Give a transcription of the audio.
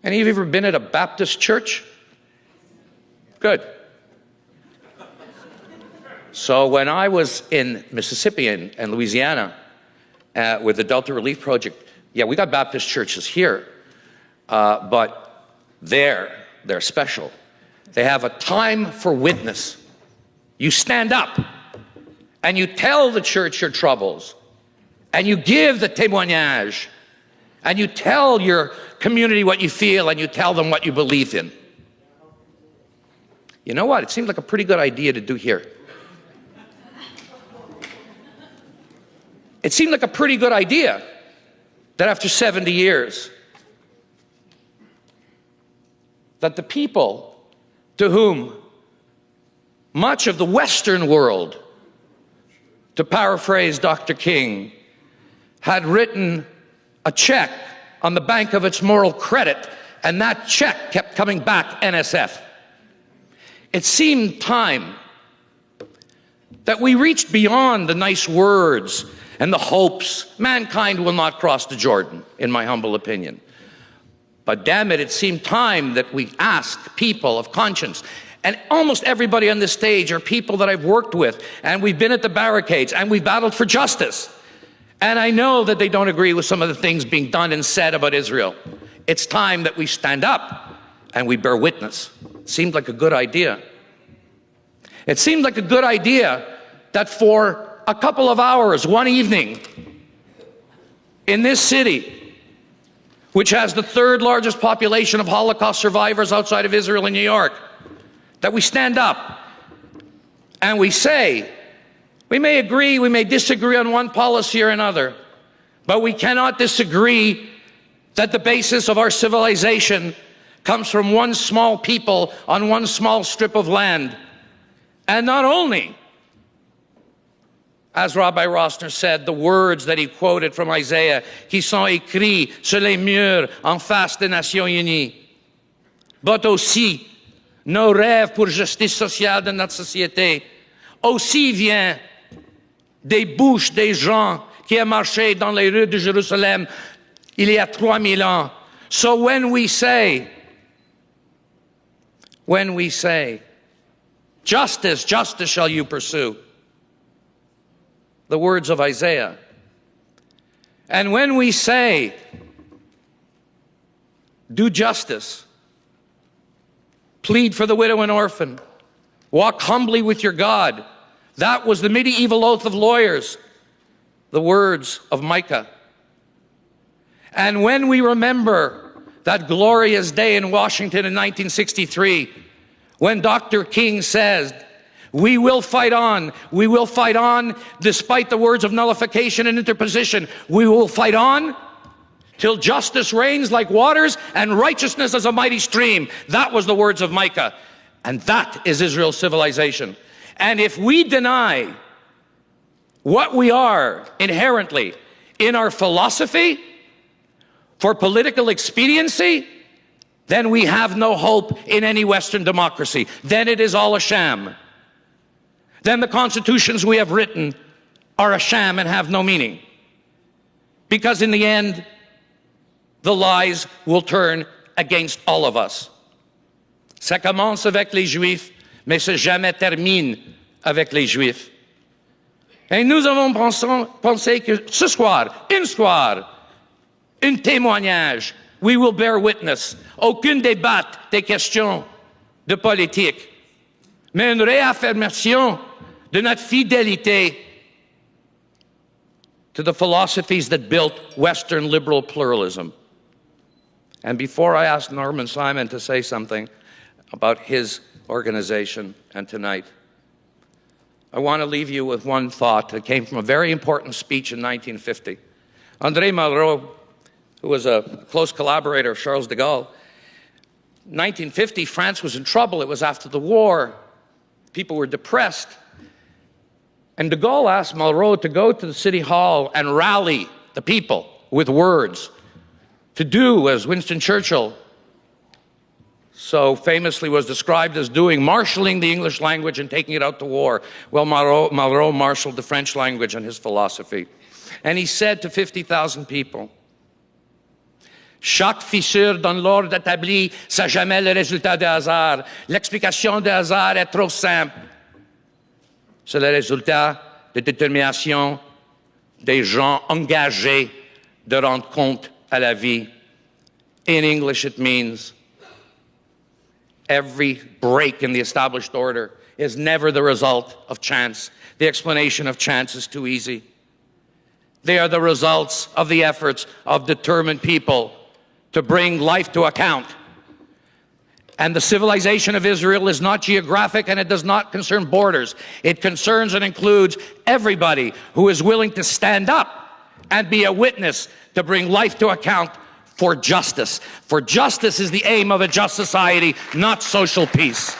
Any of you ever been at a Baptist church? Good. So when I was in Mississippi and Louisiana with the Delta Relief Project, yeah, we got Baptist churches here, but they're special. They have a time for witness. You stand up and you tell the church your troubles, and you give the témoignage, and you tell your community what you feel, and you tell them what you believe in. You know what? It seemed like a pretty good idea to do here. It seemed like a pretty good idea that after 70 years, that the people to whom much of the Western world, to paraphrase Dr. King, had written a check on the bank of its moral credit, and that check kept coming back NSF. It seemed time that we reached beyond the nice words and the hopes. Mankind will not cross the Jordan, in my humble opinion. But damn it, it seemed time that we ask people of conscience. And almost everybody on this stage are people that I've worked with, and we've been at the barricades, and we've battled for justice. And I know that they don't agree with some of the things being done and said about Israel. It's time that we stand up and we bear witness. It seemed like a good idea. It seemed like a good idea that for a couple of hours, one evening, in this city, which has the third largest population of Holocaust survivors outside of Israel and New York, that we stand up and we say, we may agree, we may disagree on one policy or another, but we cannot disagree that the basis of our civilization comes from one small people on one small strip of land. And not only, as Rabbi Rossner said, the words that he quoted from Isaiah, qui sont écrits sur les murs en face des Nations Unies, but aussi nos rêves pour justice sociale de notre société, aussi vient des bouches des gens qui ont marché dans les rues de Jérusalem il y a 3000 ans. So when we say, justice, justice shall you pursue, the words of Isaiah. And when we say, do justice, plead for the widow and orphan, walk humbly with your God, that was the medieval oath of lawyers, the words of Micah. And when we remember that glorious day in Washington in 1963, when Dr. King says, we will fight on despite the words of nullification and interposition. We will fight on till justice reigns like waters and righteousness as a mighty stream. That was the words of Micah. And that is Israel's civilization. And if we deny what we are inherently in our philosophy for political expediency, then we have no hope in any Western democracy. Then it is all a sham. Then the constitutions we have written are a sham and have no meaning. Because in the end, the lies will turn against all of us. Ça commence avec les Juifs, mais ça jamais termine avec les Juifs. Et nous avons pensé que ce soir, un témoignage, we will bear witness. Aucun débat des questions de politique, mais une réaffirmation de notre fidélité to the philosophies that built Western liberal pluralism. And before I ask Norman Simon to say something about his organization and tonight, I want to leave you with one thought that came from a very important speech in 1950. André Malraux, who was a close collaborator of Charles de Gaulle, 1950, France was in trouble. It was after the war. People were depressed. And de Gaulle asked Malraux to go to the city hall and rally the people with words, to do as Winston Churchill so famously was described as doing, marshalling the English language and taking it out to war. Well, Malraux marshaled the French language and his philosophy. And he said to 50,000 people, Chaque fissure dans l'ordre établi, c'est jamais le résultat du hasard. L'explication du hasard est trop simple. C'est le résultat de détermination des gens engagés de rendre compte à la vie. In English, it means every break in the established order is never the result of chance. The explanation of chance is too easy. They are the results of the efforts of determined people to bring life to account. And the civilization of Israel is not geographic, and it does not concern borders. It concerns and includes everybody who is willing to stand up and be a witness to bring life to account for justice. For justice is the aim of a just society, not social peace.